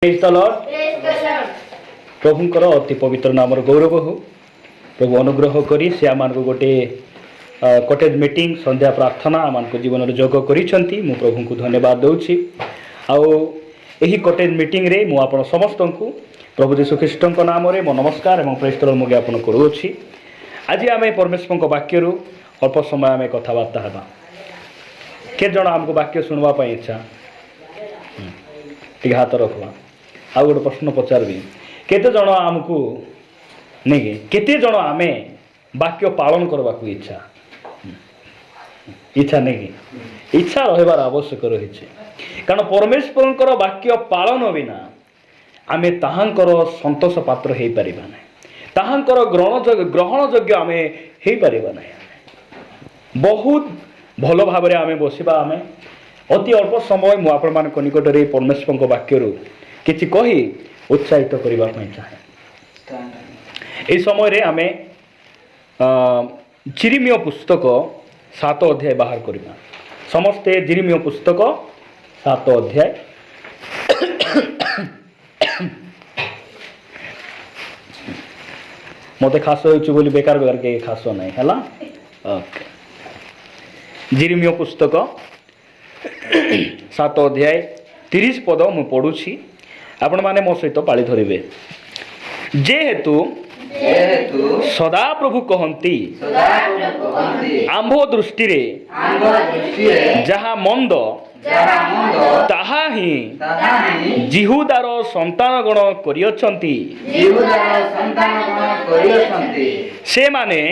Praise the Lord. प्रभुंकर अति पवित्र नाम गौरव हो। प्रभु अनुग्रह करी से आम गोटे कटेज मीटिंग संध्या प्रार्थना आम जीवन में जोग कर प्रभु को धन्यवाद दूची। आई कटेज मीटिंग रे मु आपण समस्त को प्रभु यीशु ख्रीष्ट नाम रे मो नमस्कार एवं प्रेज द लॉर्ड मु ज्ञापन करुछि। आज आम परमेश्वर वाक्य अल्प समय आम कथबार्ता हेबा। के जण आमको वाक्य शुणवा इच्छा टे हाथ रखवा। आ गोटे प्रश्न पचारि केते जण आमको नहीं केते जण आमे वाक्य पालन करबा को इच्छा इच्छा नहीं इच्छा रहबार आवश्यक रही कारण परमेश्वर वाक्य पालन बिना आमे ताहांकर संतोष पात्र हो पारिबा नहीं ताहांकर ग्रहण योग्य आमे हो पारिबा नहीं। बहुत भल भाव आमे बसिबा आमे अति अल्प समय मु आपण मान निकट में परमेश्वर वाक्य किछि कही उत्साहित करने चाहे। यह समय रे आमे जिरिमिय पुस्तक 7 अध्याय बाहर करबा। समस्ते जिरिमिय पुस्तक 7 अध्याय मते खास होइछु बोली बेकार बेकार के खास नहीं हैला। ओके जिरिमिय पुस्तक 7 अध्याय 30 पद मु पढ़ुछि। आपण माने मो सहित पाଳି धरिबे। जेहेतु सदा प्रभु कहंती आंभ दृष्टि रे जहा मंद ताहा ही जिहुदार संतान गण करियछंती से माने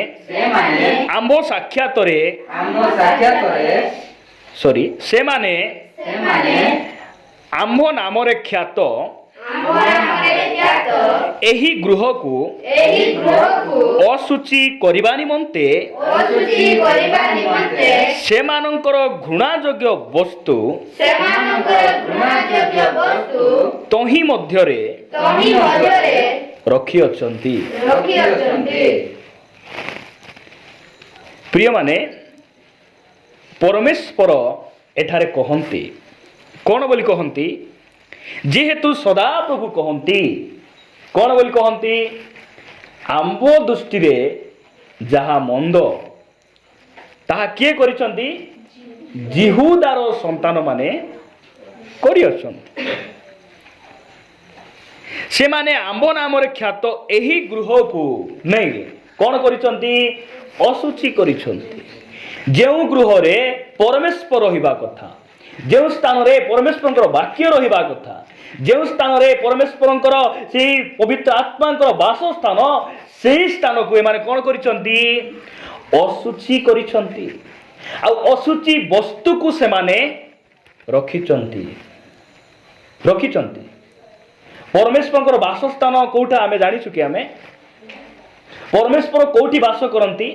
आंभ साक्षात रे सॉरी से माने आंभ नाम रे ख्यात एही गृह को असुचि करिबा निमंते सेमानंकर घृणायोग्य वस्तु तही मध्यरे रखी अछंती। प्रिय माने परमेश्वर एठारे कहंती कौन बोली कहंती जेहेतु सदा प्रभु कहंती कौन बोली कहंती आंब दृष्टि रे जहा मंद ताहा किए करिसंती जिहुदार संतान माने करियछंती से माने आंब नाम रे ख्यात एही गृह को नहीं कौन करिसंती असुचि करिसंती। जेउ गृह रे परमेश्वर रहिबा कथा जो स्थान रे परमेश्वर वाक्य रहिबा कथा जो स्थान रे परमेश्वर से पवित्र आत्मा वासस्थान से स्थान को एमाने कौन करिसंती असुचि करिसंती। आ असुचि वस्तु को से माने रखिचंती परमेश्वर वासस्थान कोठा आमे जानिछु कि आमे परमेश्वर कोठी वास करंती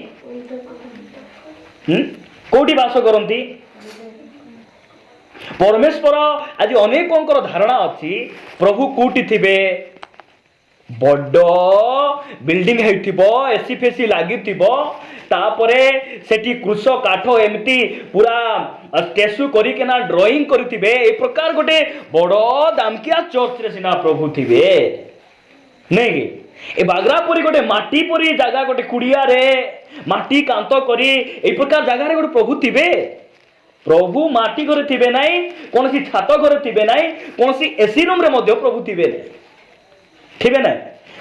कोठी वास करंती परमेश्वर आज अनेकों धारणा अच्छी प्रभु कोटी थिबे बड़ बिल्डिंग हेथिबो एसी फेसी लागिथिबो तापरे सेठी कृष काठ एमती पूरा स्टेचू करिकेना ड्राइंग करिथिबे ए प्रकार गोटे बड़ दामकिया चर्च रे सिना प्रभु थिबे नहीं ए बागरापुरी गोटे माटी परी जगह गोटे कुड़िया रे माटी कांत करी ए प्रकार जगह रे गोटे प्रभु थिबे। प्रभु माटी घरे थिबे नाही कौन सी छात घरे थिबे नाही कौन सी एसी रूम रे मध्य प्रभु थिबे नाही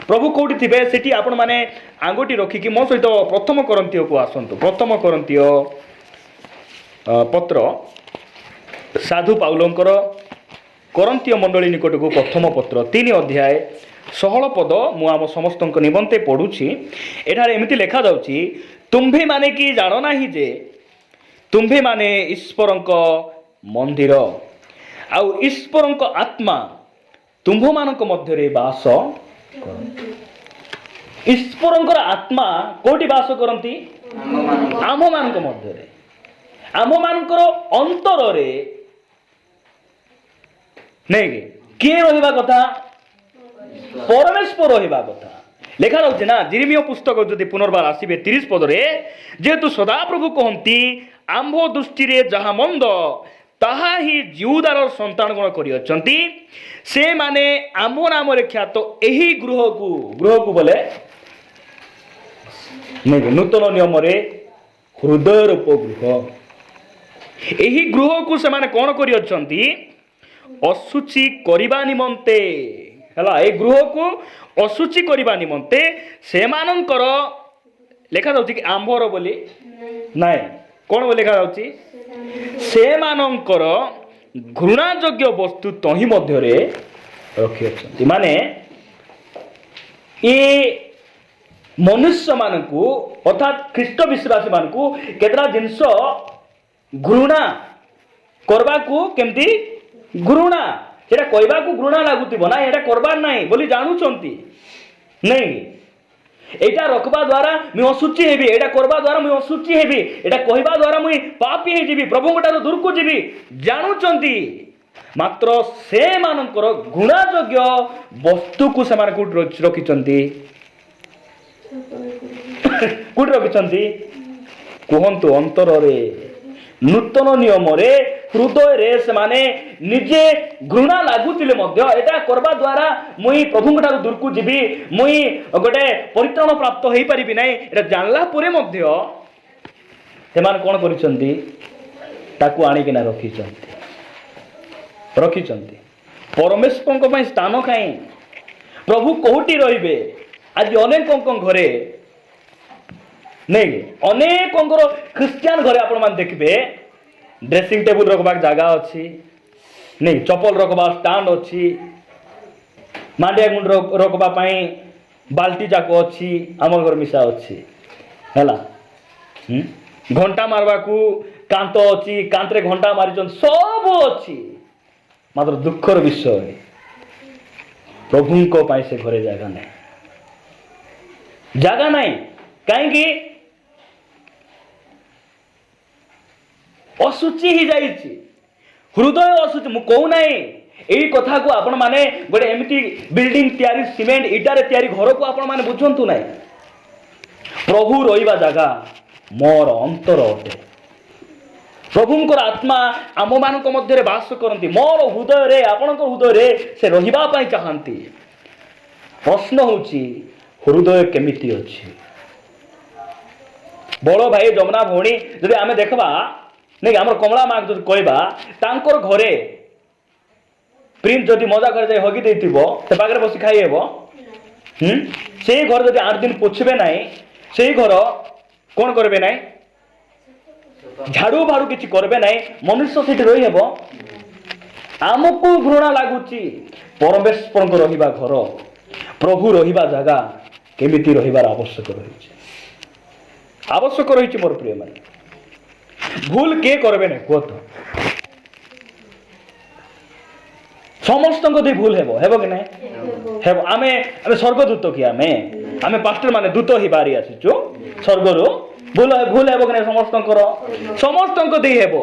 प्रभु कोठी थिबे सेठी आपण माने आंगुठी रखी कि मो सहित प्रथम करंतियो को आसंतु। प्रथम करंतियो पत्र साधु पाउलंकर करंतियो मंडली निकट को प्रथम पत्र 3 अध्याय 16 पद मु आम समस्त निमंते पढुछि। एठारे एमिति लेखा जाउछि तुम्भे माने कि जानो नाही जे तुम्भे माने ईश्वरंक मंदिर आउ ईश्वरंक आत्मा तुम्भ मानक मध्य रे वास करंती। ईश्वरंकर आत्मा कोठी वास करंती आम मानक मध्य रे आम मानकर अंतर रे नहीं किए रहिबा कथा परमेश्वर रहिबा कथा लेखा रही ना। जिरिमिय पुस्तक जदि पुनर्बार आसबे 30 पद रे जेहेतु सदा प्रभु कहती आंभ दृष्टि रे जहा मंद ତାହା ହିଁ ଜିହୁଦାର ସନ୍ତାନ ଗଣ କରିଅଛନ୍ତି। ସେମାନେ ଆମ ନାମରେ ଖ୍ୟାତ ଏହି ଗୃହକୁ ବୋଲେ ନୂତନ ନିୟମରେ ହୃଦୟରୂପ ଗୃହ। ଏହି ଗୃହକୁ ସେମାନେ କ'ଣ କରିଅଛନ୍ତି? ଅଶୁଚି କରିବା ନିମନ୍ତେ ହେଲା। এই ଗୃହକୁ ଅଶୁଚି କରିବା ନିମନ୍ତେ ସେମାନଙ୍କର ଲେଖାଯାଉଛି କି ଆମ୍ଭର ବୋଲି ନାଇଁ, କ'ଣ ବୋଲି ଲେଖାଯାଉଛି? ସେମାନଙ୍କର ଘୃଣାଯୋଗ୍ୟ ବସ୍ତୁ ତହିଁ ମଧ୍ୟରେ ରଖିଅଛନ୍ତି। ମାନେ ଏ ମନୁଷ୍ୟମାନଙ୍କୁ ଅର୍ଥାତ୍ ଖ୍ରୀଷ୍ଟ ବିଶ୍ୱାସୀମାନଙ୍କୁ କେତେଟା ଜିନିଷ ଘୃଣା କରିବାକୁ, କେମିତି ଘୃଣା, ସେଟା କହିବାକୁ ଘୃଣା ଲାଗୁଥିବ ନା, ଏଇଟା କରବାର ନାହିଁ ବୋଲି ଜାଣୁଛନ୍ତି ନାଇଁ। এইটা রখবা দ্বারা মুই অসুচি হেবি, এটা করবা দ্বারা মুই অসুচি হেবি, এটা কহিবা দ্বারা মুই পাপী ହେଇଯିବି, ପ୍ରଭୁଙ୍କଠାରୁ ଦୂରକୁ ଯିବି ଜାଣୁଛନ୍ତି। ମାତ୍ର ସେମାନଙ୍କର ଘୃଣାଯୋଗ୍ୟ ବସ୍ତୁକୁ ସେମାନେ କୋଉଠି ରଖିଛନ୍ତି? କୋଉଠି ରଖିଛନ୍ତି? କୁହନ୍ତୁ ଅନ୍ତରରେ, ନୂତନ ନିୟମରେ ହୃଦୟରେ ସେମାନେ ନିଜେ ଘୃଣା ଲାଗୁଥିଲେ ମଧ୍ୟ ଏଟା କରିବା ଦ୍ୱାରା ମୁଇଁ ପ୍ରଭୁଙ୍କଠାରୁ ଦୂରକୁ ଯିବି, ମୁଇଁ ଗୋଟେ ପରିତ୍ରାଣ ପ୍ରାପ୍ତ ହେଇପାରିବି ନାହିଁ, ଏଟା ଜାଣିଲା ପରେ ମଧ୍ୟ ସେମାନେ କ'ଣ କରିଛନ୍ତି? ତାକୁ ଆଣିକିନା ରଖିଛନ୍ତି। ପରମେଶ୍ୱରଙ୍କ ପାଇଁ ସ୍ଥାନ କାହିଁ? ପ୍ରଭୁ କୋଉଠି ରହିବେ? ଆଜି ଅନେକଙ୍କ ଘରେ ନାଇଁ, ଅନେକଙ୍କର ଖ୍ରୀଷ୍ଟିଆନ ଘରେ ଆପଣମାନେ ଦେଖିବେ ଡ୍ରେସିଂ ଟେବୁଲ ରଖବାର ଜାଗା ଅଛି ନାଇଁ, ଚପଲ ରଖବା ଷ୍ଟାଣ୍ଡ ଅଛି, ମାଣ୍ଡିଆ ଗୁଣ୍ଡ ରଖବା ପାଇଁ ବାଲ୍ଟି ଯାକ ଅଛି, ଆମର ଘର ମିଶା ଅଛି ହେଲା। ଘଣ୍ଟା ମାରବାକୁ କାନ୍ଥ ଅଛି, କାନ୍ଥରେ ଘଣ୍ଟା ମାରିଛନ୍ତି, ସବୁ ଅଛି। ମାତ୍ର ଦୁଃଖର ବିଷୟ ପ୍ରଭୁଙ୍କ ପାଇଁ ସେ ଘରେ ଜାଗା ନାହିଁ। କାହିଁକି? ଅଶୁଚି ହେଇଯାଇଛି, ହୃଦୟ ଅଶୁଚି। ମୁଁ କହୁନାହିଁ ଏଇ କଥାକୁ ଆପଣ ମାନେ ଗୋଟେ ଏମିତି ବିଲ୍ଡିଂ ତିଆରି, ସିମେଣ୍ଟ ଇଟାରେ ତିଆରି ଘରକୁ ଆପଣ ମାନେ ବୁଝନ୍ତୁ ନାହିଁ। ପ୍ରଭୁ ରହିବା ଜାଗା ମୋର ଅନ୍ତର ଅଟେ। ପ୍ରଭୁଙ୍କର ଆତ୍ମା ଆମମାନଙ୍କ ମଧ୍ୟରେ ବାସ କରନ୍ତି। ମୋର ହୃଦୟରେ, ଆପଣଙ୍କ ହୃଦୟରେ ସେ ରହିବା ପାଇଁ ଚାହାନ୍ତି। ପ୍ରଶ୍ନ ହେଉଛି ହୃଦୟ କେମିତି ଅଛି? ବଡ଼ ଭାଇ ଯମୁନା ଭଉଣୀ ଯଦି ଆମେ ଦେଖିବା ନାଇଁ, ଆମର କମଳା ମା ଯଦି କହିବା, ତାଙ୍କର ଘରେ ପ୍ରିନ୍ସ ଯଦି ମଜା କରି ଯାଇ ହଗି ଦେଇଥିବ, ସେ ପାଖରେ ବସି ଖାଇହେବ? ସେଇ ଘର ଯଦି 8 ଦିନ ପୋଛିବେ ନାହିଁ, ସେଇ ଘର କ'ଣ କରିବେ ନାହିଁ? ଝାଡ଼ୁ ଭାଡ଼ୁ କିଛି କରିବେ ନାହିଁ, ମନୁଷ୍ୟ ସେଠି ରହିହେବ? ଆମକୁ ଘୃଣା ଲାଗୁଛି। ପରମେଶ୍ୱରଙ୍କ ରହିବା ଘର, ପ୍ରଭୁ ରହିବା ଜାଗା କେମିତି ରହିବାର ଆବଶ୍ୟକ ରହିଛି ମୋର ପ୍ରିୟ ମାନେ। ଭୁଲ କିଏ କରିବେ ନାହିଁ କୁହ ତ? ସମସ୍ତଙ୍କ ଦେଇ ଭୁଲ ହେବ କି ନାହିଁ? ହେବ। ଆମେ ସ୍ୱର୍ଗଦୂତ କି? ଆମେ ପାଷ୍ଟର ମାନେ ଦୂତ ହିଁ ବାହାରି ଆସିଛୁ ସ୍ୱର୍ଗରୁ। ଭୁଲ ହେବ କି ନାହିଁ? ସମସ୍ତଙ୍କ ଦେଇ ହେବ।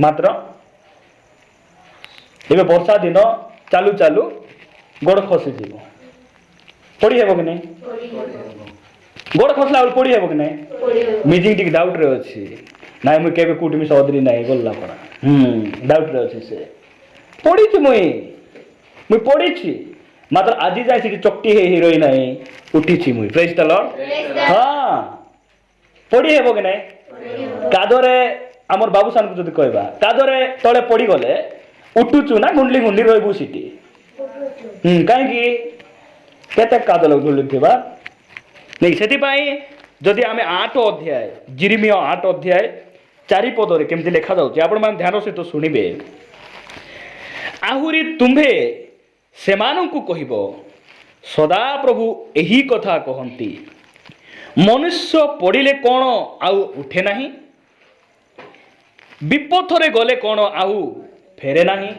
ମାତ୍ର ଏବେ ବର୍ଷା ଦିନ ଚାଲୁ ଚାଲୁ ଗୋଡ଼ ଖସିଯିବ, ପଡ଼ି ହେବ କି ନାହିଁ? ଗୋଡ଼ ଖସିଲା ବେଳେ ପଡ଼ି ହେବ କି ନାହିଁ? ମିଜିଂ ଟିକେ ଡାଉଟ୍ରେ ଅଛି। ନାଇଁ ମୁଁ କେବେ କୋଉଠି ମିଶା ଅଦ୍ରି ନାହିଁ, ଗଲା ପରା ଡାଉଟ୍ରେ ଅଛି। ସେ ପଡ଼ିଛି, ମୁଇଁ ପଡ଼ିଛି, ମାତ୍ର ଆଜି ଯାଇ ସେଠି ଚକଟି ହେଇ ରହି ନାହିଁ, ଉଠିଛି ମୁଇଁ। ପ୍ରେଜ୍ ଦ ଲର୍ଡ। ହଁ, ପଡ଼ି ହେବ କି ନାହିଁ? କାଦରେ ଆମର ବାବୁସାନକୁ ଯଦି କହିବା, କାଦରେ ତଳେ ପଡ଼ିଗଲେ ଉଠୁଛୁ ନା ଗୁଣ୍ଡି ରହିବୁ ସେଠି? କାହିଁକି? କେତେ କାଦ ଗୁଣ୍ଡୁଥିବା ନାଇଁ। ସେଥିପାଇଁ ଯଦି ଆମେ 8 ଅଧ୍ୟାୟ, ଜିରିମିୟ 8 ଅଧ୍ୟାୟ 4 ପଦରେ କେମିତି ଲେଖାଯାଉଛି, ଆପଣମାନେ ଧ୍ୟାନ ସହିତ ଶୁଣିବେ। ଆହୁରି ତୁମ୍ଭେ ସେମାନଙ୍କୁ କହିବ, ସଦାପ୍ରଭୁ ଏହି କଥା କହନ୍ତି, ମନୁଷ୍ୟ ପଡ଼ିଲେ କ'ଣ ଆଉ ଉଠେ ନାହିଁ? ବିପଥରେ ଗଲେ କ'ଣ ଆଉ ଫେରେ ନାହିଁ?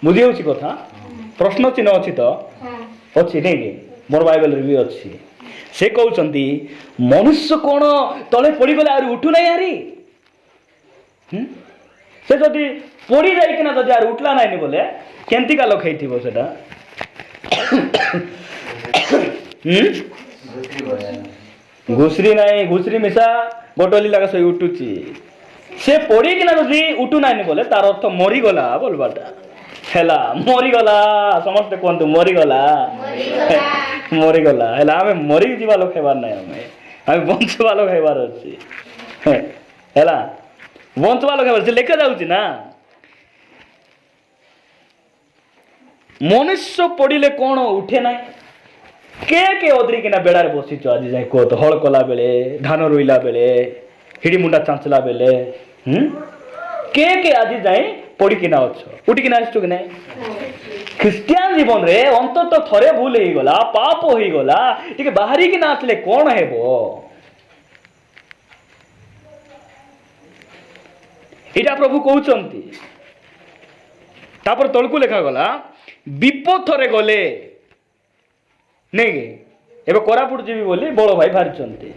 ବୁଝି ହେଉଛି କଥା? ପ୍ରଶ୍ନ ଚିହ୍ନ ଅଛି ତ? ଅଛି ନାଇଁ? ମୋର ବାଇବେଲରେ ବି ଅଛି। ସେ କହୁଛନ୍ତି ମନୁଷ୍ୟ କ'ଣ ତଳେ ପଡ଼ିଗଲେ ଆହୁରି ଉଠୁ ନାହିଁ? ଆରି ସେ ଯଦି ପଡ଼ି ଯାଇକିନା ଯଦି ଆହୁରି ଉଠିଲା ନାହିଁ ବୋଲେ କେମିତିକା ଲୋକ ହେଇଥିବ ସେଟା? ଘୁଷରି ନାହିଁ, ଘୁଷରି ମିଶା ବୋଟଲି ଲାଗ ଶୋଇ ଉଠୁଛି। से पड़ी कि ना जदि उठू नानी बोले तार अर्थ मरीगला बोलबाटा हैला मरीगला समस्ते कहतु मरीगला मरीगला हैला आमे मरी जीवा लोक हेबार नै आमे बंचवा लोक हेबार अछि हैला बंचवा लोक हेबार लेखा जाउछि ना मनुष्य पड़िले कौन उठे ना के अदरी किना बेड़ार बसीच आज जाए कह तो हल कला बेले धान रोईला बेले हिड़ी मुंडा चांचला बेले के आज जाए पड़ी किना अच्छ उठी किना आसछु कि ना ख्रिस्टियान जीवन रे अंतत थरे भूल हो गला पाप हो गला टिके बाहरी किना आसले कौन हेबो इटा प्रभु कहउचंती तापर तळकु लेखा गला विपथरे गले नहीं एबे कोरापुट जीवी बोली बड़ भाई बाहरी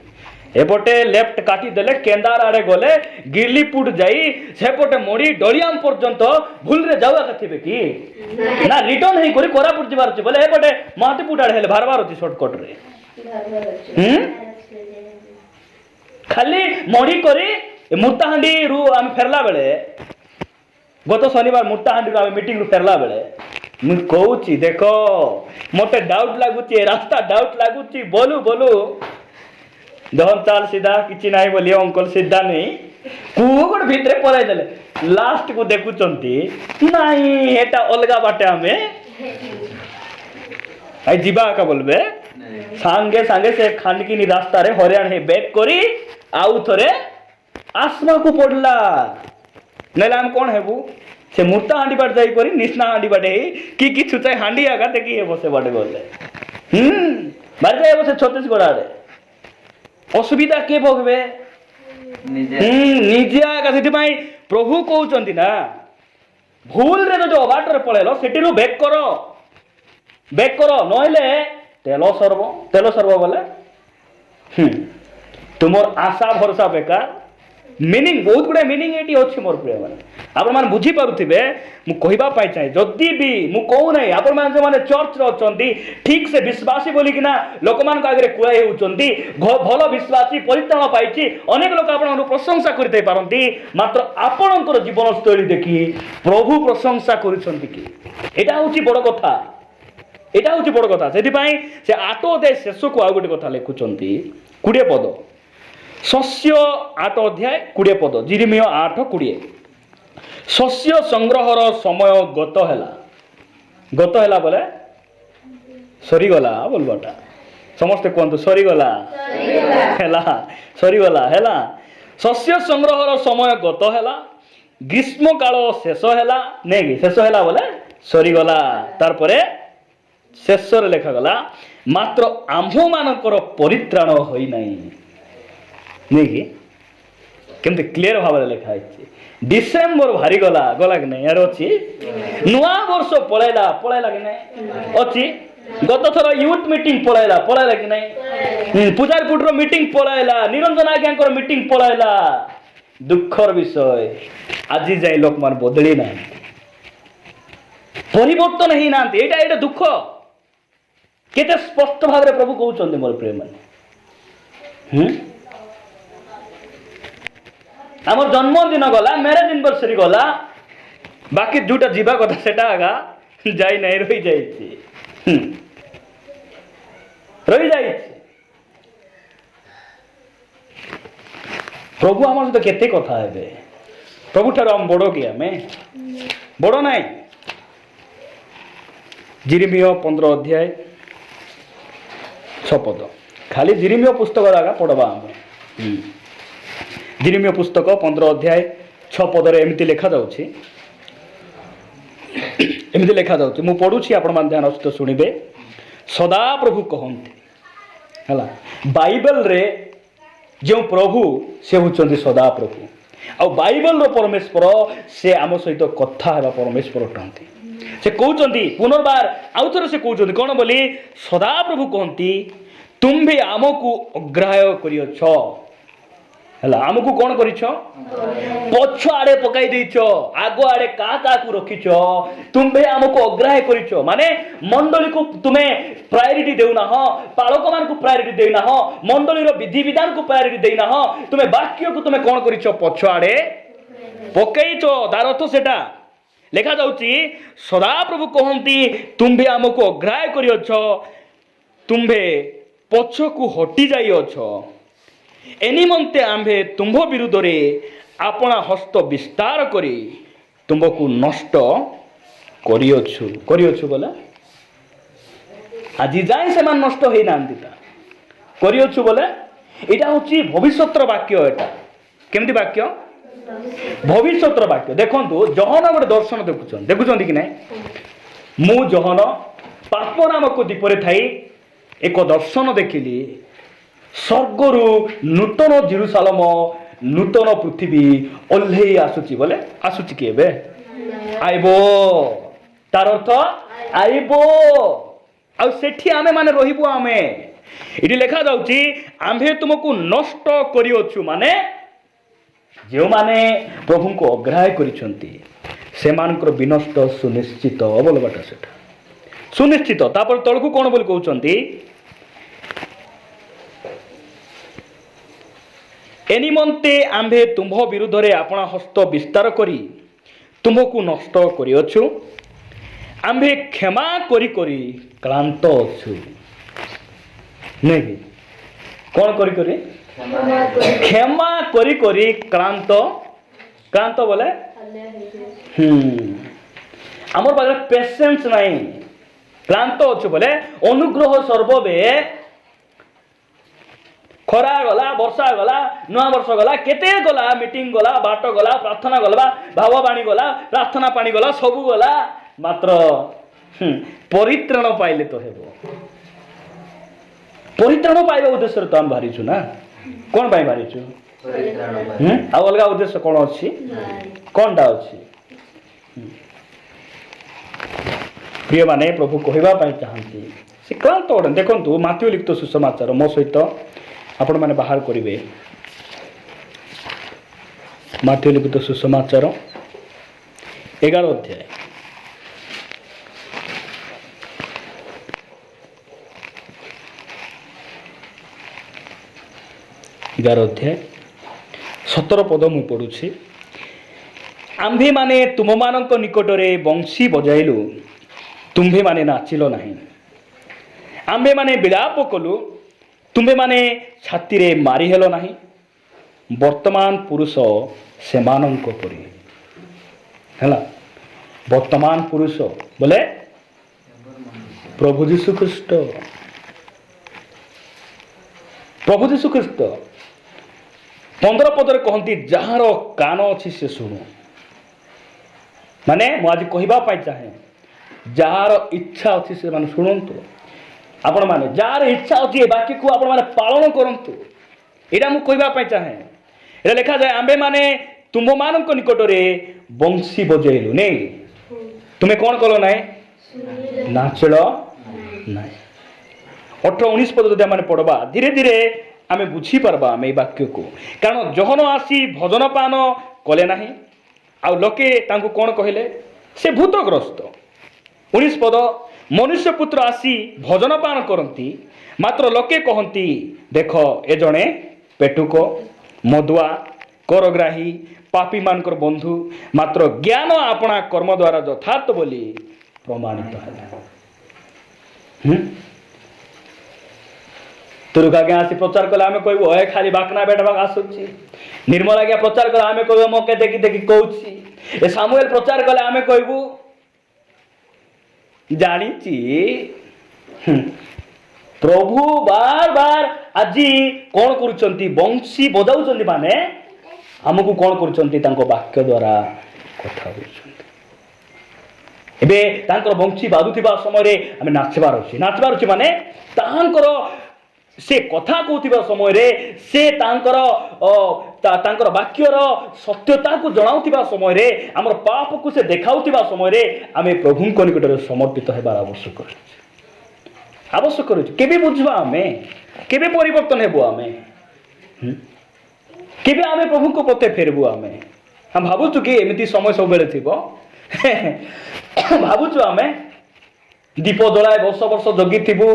एपटे लेफ्ट काटी देले केंदार आड़े गले गिरलीपुट जाई सेपटे मोड़ी डलियाम पर्यंत भूल रे जावा कथिबे कि ना रिटर्न हे करी कोरापुट जीवार अछि बोले एपटे माटीपुट आड़े हेले भारबार अछि शॉर्टकट रे खाली मोड़ी करी मुर्ताहांडी रु हम फेरला बेले गत शनिवार मुर्ताहांडी रु हम मीटिंग रु फेरला बेले मु कहूची देखो मते डाउट लागुची रास्ता डाउट लागुची बोलू बोलू दहन चाल सीधा किछि नाही बोली अंकल सीधा नहीं कु गोट भितरे पराई देले लास्ट को देखुचंती नाही एटा अलगा बाटे हमें आई जीवा का बोलबे सांगे सांगे से खानकिनी रास्ता रे हरियाण हे बैक करी आउ थरे आसमा को पड़ला नैला हम कौन हेबू से मुर्ता हांडी बाट जाई करी निस्ना हांडी बाटे कि छुचाई हांडी आगा देखी हे बसे बाटे गले बार जाए बसे छत्तीसगढ़ आड़े असुविधा के भोगबे निजे आगा सेठी प्रभु कहउचंती ना भूल रे जो अबाटर पळेलो सेठी बैक करो नहले तेल सर्व बोले तुमर आशा भरोसा बेकार मीनिंग बहुत गुडे मीनिंग एटी अछि मोर प्रिय माने आपण मान बुझी पारुथिबे मु कहिबा पाई चाहे जदी भी मु कहू नै आपण मान जे माने चर्च रे अछंती ठीक से विश्वासी बोली कि ना लोक मान का आगे कुळाई होउचंती भलो विश्वासी परित्राण पाइछि अनेक लोक आपण प्रशंसा करते पारंती मात्र आपणकर जीवन शैली देखि प्रभु प्रशंसा करूछंती कि एटा होछि बड़ कथा सेति पई से 8 अध्याय शेष को आ गोटे कथा लिखुचंती 20 पद शस्य 8 अध्याय 20 पद जिरिमिया 8:20 शस्य संग्रहर समय गत हैला बोले सरीगला बोलबाटा समस्ते कहतु सरीगला हैला शस्य संग्रहर समय गत हैला ग्रीष्म काल शेष हैला नहीं शेष हैला बोले सरीगला तार परे शेष रे लेखा गला मात्र आम्भ मानकर परित्राण होई नाही नहीं कि केमते क्लियर भाव लिखा है डिसेम्बर भारी गला कि नहीं यार अच्छी नुआ वर्ष पलैला कि नहीं अच्छी गत थर यूथ मीटिंग पलैला कि नहीं पूजारपुट मीटिंग पलैला निरंजन आज्ञा मीटिंग पलैला दुखर विषय आज जाए लोक मान बदली ना परिवर्तन ही ना एटा दुख केते स्पष्ट भाव प्रभु कहउचंदी मोर प्रेम माने आमर जन्मदिन गला मैरेज एनिवर्सरी गला बाकी जोटा जीवा कथा सेटा आगा जाई नहीं रही जाइछि प्रभु आम सहित केते कथा हेबे प्रभु ठार हम बड़ कि आमे बड़ नाई जिरिमिया 15 अध्याय 6 पद खाली जिरिमिया पुस्तक आगा पढ़वा आम जिरिमिया पुस्तक 15 अध्याय 6 पदरे एमती लेखा जाउछि मु पढुछि आपण मान ध्यान सहित सुनिबे सदा प्रभु कहंती हला बाइबल रे जो प्रभु से होचंदी सदा प्रभु आ बाइबल रो परमेश्वर से आम सहित कथा हेबा परमेश्वर टंती से कहउचंदी पुनर्बार आउथरे से कहउचंदी कोन बोली सदा प्रभु कहंती तुम भी आमको अग्राह्य करियछ हला आमको कौन करिछ पछ आड़े पकाई देइछ आगो आड़े का को रखिछ तुम भी आमको अग्राह्य करिछ माने मंडली को तुमे प्रायोरिटी देउना हो पालक मान को प्रायोरिटी देउना हो मंडली रो विधि विधान को प्रायोरिटी देइना हो तुमे वाक्य को तुमे कौन करिछ पछ आड़े ପକେଇଛ ତାର ଅର୍ଥ ସେଟା ଲେଖା ଯାଉଛି। ସଦାପ୍ରଭୁ କହନ୍ତି ତୁମ୍ଭେ ଆମକୁ ଅଗ୍ରାହ୍ୟ କରିଅଛ, ତୁମ୍ଭେ ପଛକୁ ହଟି ଯାଇଅଛ। ଏ ନିମନ୍ତେ ଆମ୍ଭେ ତୁମ୍ଭ ବିରୁଦ୍ଧରେ ଆପଣା ହସ୍ତ ବିସ୍ତାର କରି ତୁମ୍ଭକୁ ନଷ୍ଟ କରିଅଛୁ ବୋଲେ ଆଜି ଯାଏ ସେମାନେ ନଷ୍ଟ ହେଇନାହାନ୍ତି। ତା କରିଅଛୁ ବୋଲେ ଏଇଟା ହଉଛି ଭବିଷ୍ୟତର ବାକ୍ୟ। ଏଟା କେମିତି ବାକ୍ୟ? ଭବିଷ୍ୟତର ବାକ୍ୟ। ଦେଖନ୍ତୁ ଜହନ ଗୋଟେ ଦର୍ଶନ ଦେଖୁଛନ୍ତି କି ନାହିଁ? ମୁଁ ଜହନ ପାପ ନାମକ ଦ୍ୱୀପରେ ଥାଇ ଏକ ଦର୍ଶନ ଦେଖିଲି। ସ୍ୱର୍ଗରୁ ନୂତନ ଜେରୁସାଲେମ ନୂତନ ପୃଥିବୀ ଓହ୍ଲେଇ ଆସୁଛି ବୋଲେ ଆସୁଛି କି ଏବେ? ଆଇବ। ତାର ଅର୍ଥ ଆଇବ। ଆଉ ସେଠି ଆମେ ମାନେ ରହିବୁ। ଆମେ ଏଠି ଲେଖା ଯାଉଛି ଆମ୍ଭେ ତୁମକୁ ନଷ୍ଟ କରିଅଛୁ, ମାନେ ଯେଉଁମାନେ ପ୍ରଭୁଙ୍କୁ ଅଗ୍ରାହ୍ୟ କରିଛନ୍ତି ସେମାନଙ୍କର ବିନଷ୍ଟ ସୁନିଶ୍ଚିତ ବୋଲବାଟା ସେଟା ସୁନିଶ୍ଚିତ। ତାପରେ ତଳକୁ କ'ଣ ବୋଲି କହୁଛନ୍ତି? ଏ ନିମନ୍ତେ ଆମ୍ଭେ ତୁମ୍ଭ ବିରୁଦ୍ଧରେ ଆପଣା ହସ୍ତ ବିସ୍ତାର କରି ତୁମ୍ଭକୁ ନଷ୍ଟ କରିଅଛୁ। ଆମ୍ଭେ କ୍ଷମା କରି କରି କ୍ଳାନ୍ତ ଅଛୁ। ନାଇଁ କି? କ'ଣ କରି କରି? କ୍ଷମା କରି କରି କ୍ଳାନ୍ତ। କ୍ଳାନ୍ତ ବୋଲେ ଆମର ପାଖରେ ପେସେନ୍ସ ନାହିଁ। କ୍ଳାନ୍ତ ଅଛୁ ବୋଲେ ଅନୁଗ୍ରହ ସର୍ବବେ ଖରା ଗଲା, ବର୍ଷା ଗଲା, ନୂଆ ବର୍ଷ ଗଲା, କେତେ ଗଲା, ମିଟିଂ ଗଲା, ବାଟ ଗଲା, ପ୍ରାର୍ଥନା ଗଲା, ଭାବବାଣୀ ଗଲା, ପ୍ରାର୍ଥନା ପାଣି ଗଲା, ସବୁ ଗଲା, ମାତ୍ର ପରିତ୍ରାଣ ପାଇଲେ ତ ହେବ। ପରିତ୍ରାଣ ପାଇବା ଉଦ୍ଦେଶ୍ୟରେ ତ ଆମେ ବାହାରିଛୁ ନା। କ'ଣ ପାଇଁ ବାହାରିଛୁ? ଆଉ ଅଲଗା ଉଦ୍ଦେଶ୍ୟ କ'ଣ ଅଛି? କ'ଣଟା ଅଛି? ପ୍ରିୟମାନେ, ପ୍ରଭୁ କହିବା ପାଇଁ ଚାହାନ୍ତି ସେ କ୍ଳାନ୍ତ ଅଟେ। ଦେଖନ୍ତୁ ମାଥିଉ ଲିଖିତ ସୁସମାଚାର ମୋ ସହିତ ଆପଣମାନେ ବାହାର କରିବେ। ମାଥିଉ ଲିଖିତ ସୁସମାଚାର 11 ଅଧ୍ୟାୟ। ଅଧ୍ୟାୟ 17 ପଦ ମୁଁ ପଢ଼ୁଛି। ଆମ୍ଭେମାନେ ତୁମମାନଙ୍କ ନିକଟରେ ବଂଶୀ ବଜାଇଲୁ, ତୁମ୍ଭେମାନେ ନାଚିଲ ନାହିଁ। ଆମ୍ଭେମାନେ ବିଳାପ କଲୁ, ତୁମ୍ଭେମାନେ ଛାତିରେ ମାରି ହେଲ ନାହିଁ। ବର୍ତ୍ତମାନ ପୁରୁଷ ସେମାନଙ୍କ ପରି ହେଲା। ବର୍ତ୍ତମାନ ପୁରୁଷ ବୋଲେ ପ୍ରଭୁ ଯୀଶୁ ଖ୍ରୀଷ୍ଟ। ପ୍ରଭୁ ଯୀଶୁ ଖ୍ରୀଷ୍ଟ 15 ପଦରେ କହନ୍ତି ଯାହାର କାନ ଅଛି ସେ ଶୁଣୁ। ମାନେ ମୁଁ ଆଜି କହିବା ପାଇଁ ଚାହେଁ ଯାହାର ଇଚ୍ଛା ଅଛି ସେମାନେ ଶୁଣନ୍ତୁ। ଆପଣମାନେ ଯାହାର ଇଚ୍ଛା ଅଛି ଏ ବାକ୍ୟକୁ ଆପଣମାନେ ପାଳନ କରନ୍ତୁ। ଏଇଟା ମୁଁ କହିବା ପାଇଁ ଚାହେଁ। ଏଇଟା ଲେଖାଯାଏ ଆମ୍ଭେମାନେ ତୁମମାନଙ୍କ ନିକଟରେ ବଂଶୀ ବଜେଇଲୁ। ନେଇ ତୁମେ କ'ଣ କଲ ନାହିଁ? ନାଚିଲ ନାହିଁ। 18-19 ପଦ ଯଦି ଆମେ ପଢ଼ବା ଧୀରେ ଧୀରେ ଆମେ ବୁଝିପାରବା ଆମେ ଏଇ ବାକ୍ୟକୁ। କାରଣ ଜହନ ଆସି ଭୋଜନ ପାନ କଲେ ନାହିଁ, ଆଉ ଲୋକେ ତାଙ୍କୁ କ'ଣ କହିଲେ? ସେ ଭୂତଗ୍ରସ୍ତ। 19 ପଦ ମନୁଷ୍ୟ ପୁତ୍ର ଆସି ଭୋଜନ ପାନ କରନ୍ତି, ମାତ୍ର ଲୋକେ କହନ୍ତି ଦେଖ ଏ ଜଣେ ପେଟୁକ, ମଦୁଆ, କରଗ୍ରାହୀ, ପାପୀମାନଙ୍କର ବନ୍ଧୁ। ମାତ୍ର ଜ୍ଞାନ ଆପଣା କର୍ମ ଦ୍ୱାରା ଯଥାର୍ଥ ବୋଲି ପ୍ରମାଣିତ ହେଲା। ତୁରୁକ ଆଜ୍ଞା ଆସି ପ୍ରଚାର କଲେ ଆମେ କହିବୁ ଏ ଖାଲି ବାକନା ବେଟା ବାକ ଆସୁଛି। ନିର୍ମଳ ଆଜ୍ଞା ପ୍ରଚାର କଲେ ଆମେ କହିବୁ ମକେ ଦେଖି ଦେଖି କହୁଛି। ଏ ସାମୁଏଲ ପ୍ରଚାର କଲେ ଆମେ କହିବୁ ଜାଣିଛି। ପ୍ରଭୁ ବାର ବାର ଆଜି କ'ଣ କରୁଛନ୍ତି? ବଂଶୀ ବଜାଉଛନ୍ତି, ମାନେ ଆମକୁ କ'ଣ କରୁଛନ୍ତି? ତାଙ୍କ ବାକ୍ୟ ଦ୍ୱାରା କଥା ହେଉଛନ୍ତି। ଏବେ ତାଙ୍କର ବଂଶୀ ବାଜୁଥିବା ସମୟରେ ଆମେ ନାଚିବାର ଅଛି ମାନେ ତାଙ୍କର ସେ କଥା କହୁଥିବା ସମୟରେ ସେ ତାଙ୍କର ବାକ୍ୟର ସତ୍ୟତାକୁ ଜଣାଉଥିବା ସମୟରେ ଆମର ପାପକୁ ସେ ଦେଖାଉଥିବା ସମୟରେ ଆମେ ପ୍ରଭୁଙ୍କ ନିକଟରେ ସମର୍ପିତ ହେବାର ଆବଶ୍ୟକ ରହିଛି। କେବେ ବୁଝିବା ଆମେ? କେବେ ପରିବର୍ତ୍ତନ ହେବୁ ଆମେ? କେବେ ଆମେ ପ୍ରଭୁଙ୍କ ପ୍ରତି ଫେରିବୁ? ଆମେ ଭାବୁଛୁ କି ଏମିତି ସମୟ ସବୁବେଳେ ଥିବ? ଭାବୁଛୁ ଆମେ ଦୀପ ଜଳାଏ ବର୍ଷ ବର୍ଷ ଜଗିଥିବୁ?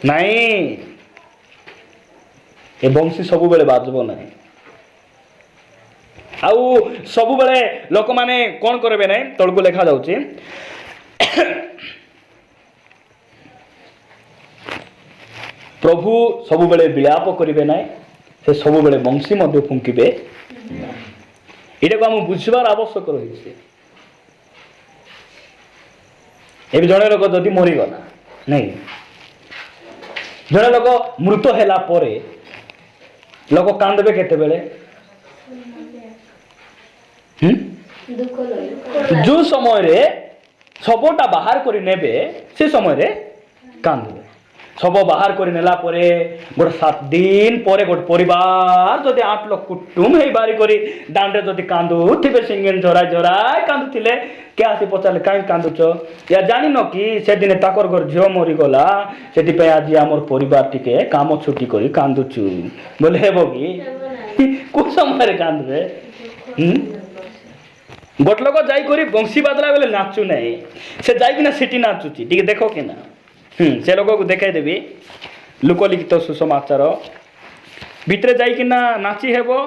ନାଇଁ, ଏ ବଂଶୀ ସବୁବେଳେ ବାଜିବ ନାହିଁ। आउ सब बेले लोक माने कौन करबे ना तळकु लेखा जाउची प्रभु सब बेले विलाप करिवे ना से सब बेले बंशी मध्य फुंकिबे एटा को हम बुझबार आवश्यक रही ए जड़े लोक जदि मरीगला नहीं जड़े लोक मृत हैला परे लोक कांदबे केते बेले जो समय रे सबटा बाहर करी नेबे से समय रे कांदबे सब बाहर कर नेला परे गोटे 7 दिन पर गोटे परिवार जदि 8 लोक कुटुम हे बारी करी दांडे जदि कांदुथिबे सिंगेन झराय झराय कांदुथिले के आसी पचारे काई कांदुच या जानि न कि से दिन ताकर घर झियो मरी गला सेति पे आज हमर परिवार टिके काम छुट्टी करी कांदुचु बोले हेबो कि को समय रे कांदबे गोट लोक जाई करी बंशी बादला बेले नाचु नहीं से जाई किना सिटी नाचुची टिके देखो कि ना से लोक को देखाई देवी लोकलिखित सुसमाचार भितर जाइकिना नाची हेबो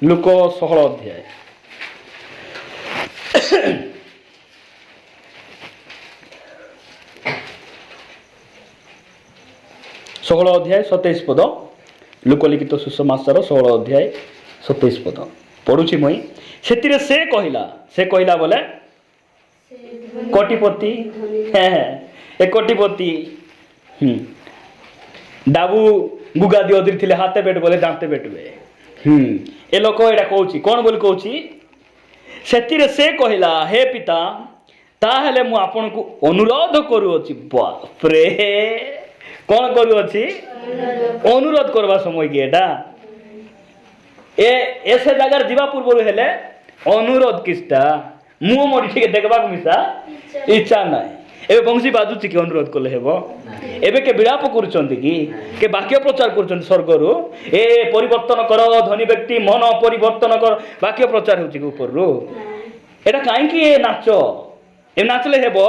लुक 16 अध्याय 16 अध्याय 27 पद लोकलिखित सुसमाचार 16 अध्याय 27 पद पढ़ुची मुई सेतिरे से कहला बोले कोटिपति ए कोटिपति डाबू गुगा दी अदरी थिले हाथे बेट बोले दांते बेटबे ए लोक एटा कहूची कोन बोली कहूची सेतिरे से कहला हे पिता ताहेले मु आपन को अनुरोध करूअछि बाप रे कोन करूअछि अनुरोध करबा समय की एटा ए ऐसे जगह जीवा पूर्व हेले अनुरोध किस्ता मुँह मोड़ी ठीक देखा मिसा इच्छा ना एबे बंशी बाजुची कि अनुरोध कले हेबो एबे के विलाप करूचंती कि के वाक्य प्रचार करूचंती स्वर्गरु ए परिवर्तन कर धनी व्यक्ति मन परिवर्तन कर वाक्य प्रचार होची कि ऊपर रु एटा काहे कि ए नाचो ए नाचले हेबो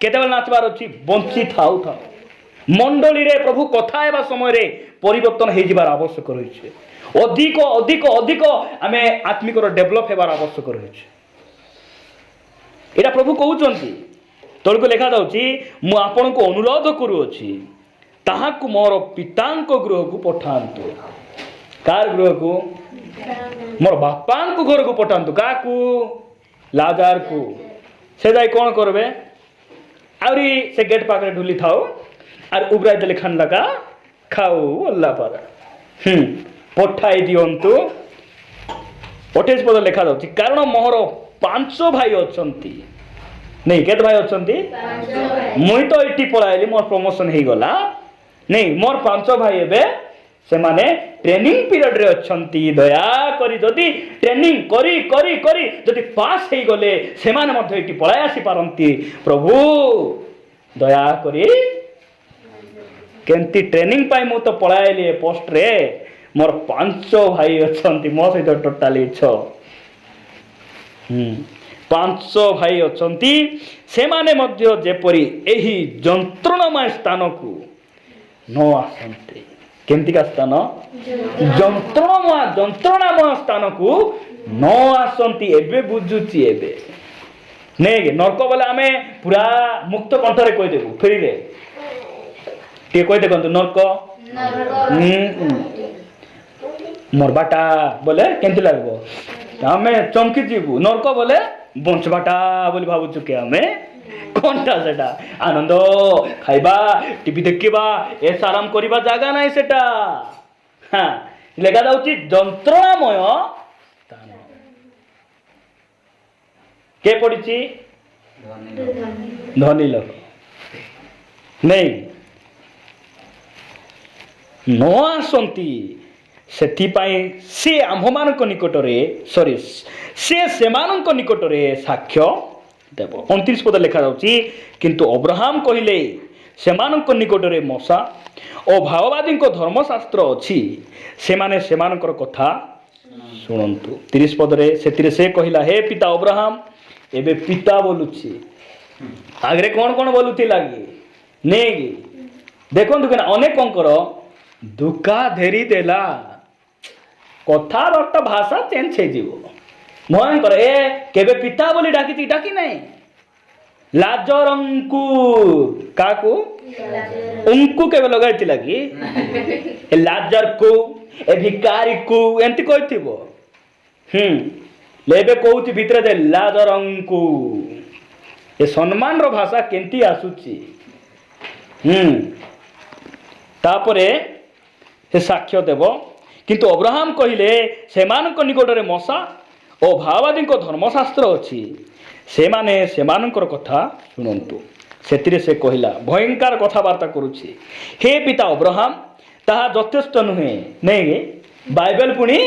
केतेबेल नाचबार अछि बंची थाउ थाउ मंडली रे प्रभु कथा हेबा समय रे परिवर्तन हे जिबार आवश्यक रहिছে अधिक अधिक अधिक आमे आत्मिक डेभलप हेबार आवश्यक रहिছে एटा प्रभु कहउचंती तळको लेखा जाउची मु आपन को अनुरोध करूअछि ताहाकु मोर पितांक गृह को पठांतु कार गृह को मोर बापांक घर को पठांतु काकू लाजार को से जाई कोन करबे आउरी से गेट पाकरे ढुली थाओ आर उबराय देले खान लगा खाओ अल्लाह पर पठाई दियंतु 28 पद लेखा जाउची कारण मोहर 5 भाई अछंती नहीं केत भाई अछंती मुई तो एटी पळाइली मोर प्रमोशन हे गला नहीं मोर 5 भाई एबे से माने ट्रेनिंग पीरियड रे अछंती दया करी जदी ट्रेनिंग करी करी करी जदी पास हे गले से माने मध्ये एटी पळाय आसी पारंती प्रभु दया करी केंती ट्रेनिंग पाई मु तो पळाइली पोस्ट रे मोर 5 भाई अछंती मो सहित टोटली 6 5 भाई अछंती से माने मध्य जेपरी एही जंत्रणामय स्थान को न आसंते केंती का स्थान जंत्रणामय स्थान को न आसंती एबे बुझुची एबे नेगे नरक बोले आमे पूरा मुक्त कंठरे कहि देबु फ्री रे के कहि देखंतु नरक मरबाटा बोले केंती लागबो आमे चमकी जीवु नरक बोले बंचबाटा बोली भाबु चुके आमे कोनटा सेटा आनंद खाइबा टीवी देखिबा ए आराम करिबा जागा नाही सेटा हां लेखा जाउची जंत्रणामय स्थान के पडिची धनी लोक नहीं न आसंती सेथिपाई से आम्भमानक निकटरे सॉरी से सेमानक निकटरे साक्ष्य देव 29 पद लेखा जाउची किंतु अब्राहम कहिले सेमानक निकटरे मोसा ओ भाववादी धर्मशास्त्र अछि से माने सेमानकर कथा सुनंतु 30 पद रे सेतिरे से कहिला हे पिता अब्राहम एबे पिता बोलुची आगरे कोन कोन बोलुथि लागी नेगी देखंतु केना अनेकंकर दुका धेरी देला कथाबार्ता भाषा चेंज हो भयंकर ए केबे पिता बोली डाकी डाकी नहीं लाजरंकु काकू उनको केबे लगाई कि लाजर को ए भिकारी को एंती कहथिबो लेबे कहूची भितर दे लाजरंकु ए सम्मान रो भाषा केंती आसुची तापरे से साक्ष्य देव किंतु अब्राहम कहिले सेमानक निकटरे मशा ओ भावादी धर्मशास्त्र अच्छी से माने सेमानकर कथा शुणु से कहला भयंकर कथबार्ता करुछि हे पिता अब्राहम ताहा यथेष्ट नुहे नहीं बाइबल पुणी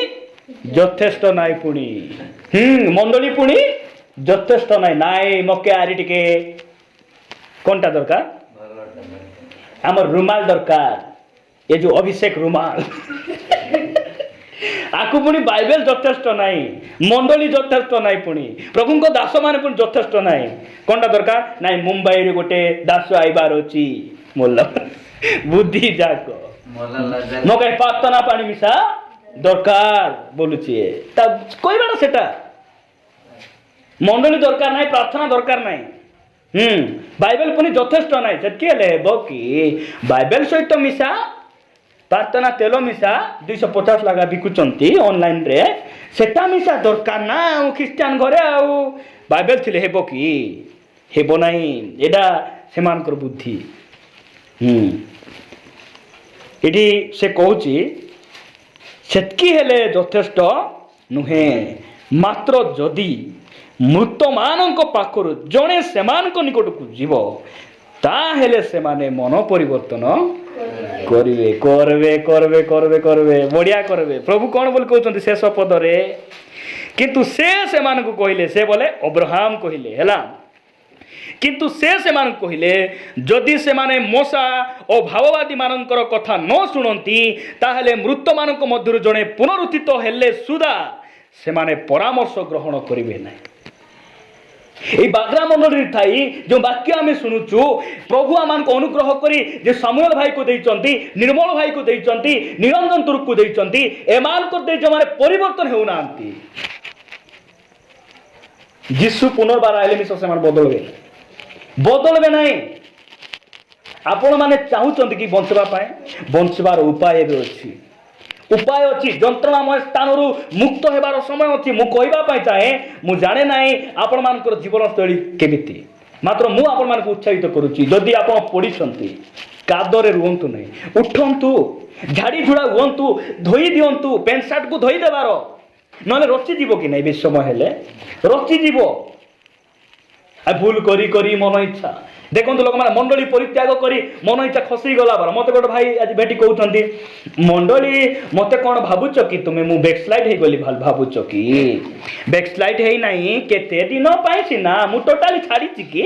यथेष्ट नाई पुणी मंडली पुणी यथेष्ट नाई नाई मके आरी टिके कोनटा दरकार आमर रुमाल दरकार ये जो अभिषेक रुमाल आकु पुणी बाइबल यथेष्ट नाई मंडली यथेष्ट नाई पुणी प्रभु को दास माने पुणी यथेष्ट नाई कोनटा दरकार नाई मुंबई रे गोटे दास आइबार अछि मोल्ला बुद्धि जाको मके पातना पानी मिसा दरकार बोलुछि तब कोई बार सेटा मंडली दरकार नाई प्रार्थना दरकार नाई बाइबल पुणी यथेष्ट नाई सेटके लेबो कि बाइबल सहित मिसा प्रार्थना तेल मिसा 250 लगा बिकुचंती ऑनलाइन रे सेटा मिसा दरकार ना ख्रिस्टियन घरे आउ बाइबल थिले हेबो कि हेबो नाही एडा सेमानकर बुद्धि एडी से कहूची सेतकी हेले यथेष्ट नुहे मात्र जदि मृत मानक पाखरु जणे सेमानक निकटकु जीव ता हेले सेमाने मन परिवर्तन करवे करवे करवे करवे करवे बढ़िया करवे प्रभु कौन बोल कहते शेष पद रे किंतु से मान को कहले से बोले अब्राहम कहले हैला किंतु से मान कहले जदि से माने मोसा और भाववादी मानकर कथा न शुणती ताहले मृत मानक मध्य जड़े पुनरुत्थित हेले सुधा से माने परामर्श ग्रहण करिवे नहीं बाग्रा मंडली थाई जो वाक्य आम शुणुचु प्रभु आम को अनुग्रह करी जे सामुएल भाई को देइचंती निर्मल भाई को देइचंती निरंजन तुर्क को देइचंती एमान को दे जो माने परिवर्तन हेउ नांती यीशु पुनर्बार आइले मिस से मान बदलबे नहीं आपण माने चाहुचंती कि बंचबा पाए बंचबार उपाय भी अछि उपाय अच्छी जंत्रणामय स्थान मुक्त होबार समय अच्छी मु कहवाई चाहे मु जाने ना आपण मान जीवन शैली केमिति मात्र मु आपण मान उत्साहित करुच्ची जदि आप पढ़ी कादरे रुहतु नहीं उठंतु झाड़ी झुड़ा हुंतु धोई दिंतु पेंट सार्ट को धोई देवार ना रचिजीव कि नहीं बेस समय हेले रचिजीव भूल करी करी मन इच्छा देखो लोक मैंने मंडली परित्याग करी मन इच्छा खसी गला बार मत गोटे भाई आज भेटी कहते मंडली मत कौन भावुच कि तुम्हें मु बैकस्लाइड हो गली भावुच कि बैकस्लाइड है नहीं केते दिन पाई ना मु टोटाली छाड़ी कि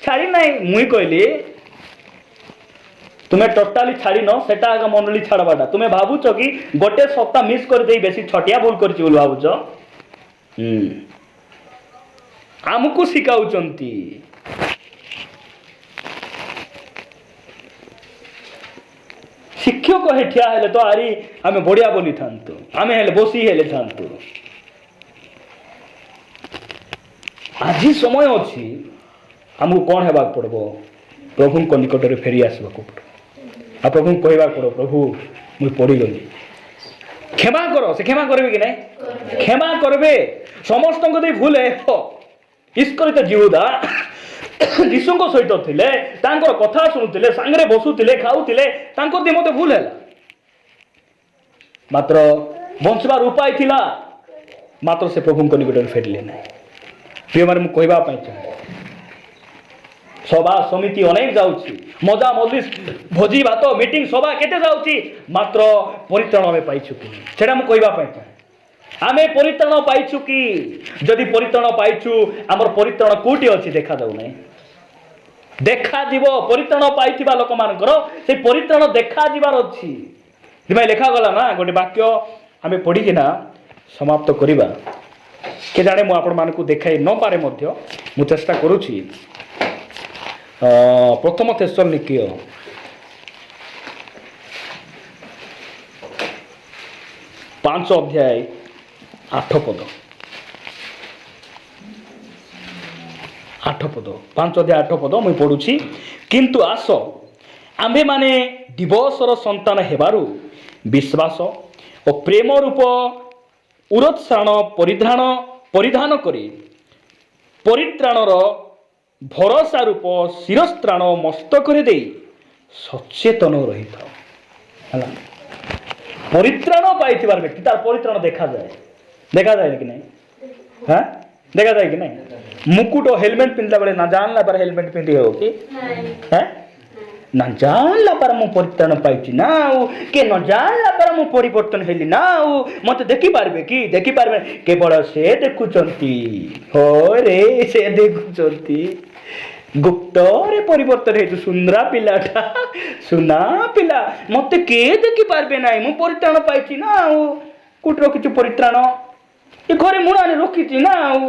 छाड़ी ना मुई कहली तुम्हें टोटाली छाड़ी न सेटा आगे मंडली छाड़बाटा तुम्हें भावुच कि गोटे सप्ताह मिस कर दे बेसी छटिया भूल कर भावुच आमको शिखाउचंती शिक्षक हे ठिया हेले तो आरी आमे बढ़िया बोली थांतु आमे हेले बसी हेले थांतु आज समय अच्छी आमको कौन हेबाक पड़बो प्रभु को निकट रे फेरी आसबा को आ प्रभु कहबा पड़ो प्रभु मुई पड़ी गली क्षमा करो से क्षमा करबे कि नहीं क्षमा करबे समस्त को दे भूल है ईश्वरित जीवदा यीशु सहित थे कथा शुणुले सांगे बसुले खाऊले मत भूल है मात्र बंचबार उपाय थिला मात्र से प्रभु को निकट फेरले ना प्रिय मैंने कहवाई चाहे सभा समिति अनेक जाऊँगी मजा मजलिस भोजी भात मीटिंग सभा केते जाऊँगी मात्र परित्राण आम पाइछु कि सेटा मुझे कहवाई चाहे आम परित्राण पाइछु कि जदि परित्राण पाइछु आमर परित्राण कोटी अच्छी देखा जाऊ ना देखा जीव परित्राण पाइथिबा लोक मानकर से परित्राण देखा जीवार अच्छी भाई लेखा गला ना गोटे वाक्य आम पढ़ी ना समाप्त करवा के जाने मु आपण मानकु देखाई न पारे मध्य मु चेष्टा करूछि प्रथम थेसलोनिकीय 5 5 ଅଧ୍ୟାୟ 8 ପଦ 8 ପଦ 5 ଅଧ୍ୟାୟ 8 ପଦ ମୁଁ ପଢ଼ୁଛି। କିନ୍ତୁ ଆସ ଆମ୍ଭେମାନେ ଦିବସର ସନ୍ତାନ ହେବାରୁ ବିଶ୍ୱାସ ଓ ପ୍ରେମ ରୂପ ଉରୋତ୍ସାହନ ପରିଧାନ କରି ପରିତ୍ରାଣର ଭରସା ରୂପ ଶିରସ୍ତ୍ରାଣ ମସ୍ତକରେ ଦେଇ ସଚେତନ ରହିଥାଉ। ହେଲା, ପରିତ୍ରାଣ ପାଇଥିବାର ବ୍ୟକ୍ତି ତାର ପରିତ୍ରାଣ ଦେଖାଯାଏ କି ନାହିଁ? ହଁ, ଦେଖାଯାଏ କି ନାହିଁ? ମୁକୁଟ ହେଲମେଟ ପିନ୍ଧିଲା ବେଳେ ନା ଜାଣିଲା ପରେ ହେଲମେଟ ପିନ୍ଧି ହେବ କି? ନା ଜାଣିଲା ପରେ ମୁଁ ପରିତ୍ରାଣ ପାଇଛି ନା, ଆଉ କିଏ ନ ଜାଣିଲା ପରେ ମୁଁ ପରିବର୍ତ୍ତନ ହେଲି ନା, ଆଉ ମତେ ଦେଖିପାରିବେ କି? ଦେଖିପାରିବେ, କେବଳ ସେ ଦେଖୁଛନ୍ତି। ହରେ ସେ ଦେଖୁଛନ୍ତି। ଗୁପ୍ତରେ ପରିବର୍ତ୍ତନ ହେଇଛୁ, ସୁନ୍ଦରା ପିଲାଟା, ସୁନା ପିଲା, ମତେ କିଏ ଦେଖିପାରିବେ ନାହିଁ, ମୁଁ ପରିତ୍ରାଣ ପାଇଛି ନା। ଆଉ କୋଉଠି ରଖିଛୁ ପରିତ୍ରାଣ? ଏ ଘରେ ମୁଣାରେ ରଖିଛି ନା। ଆଉ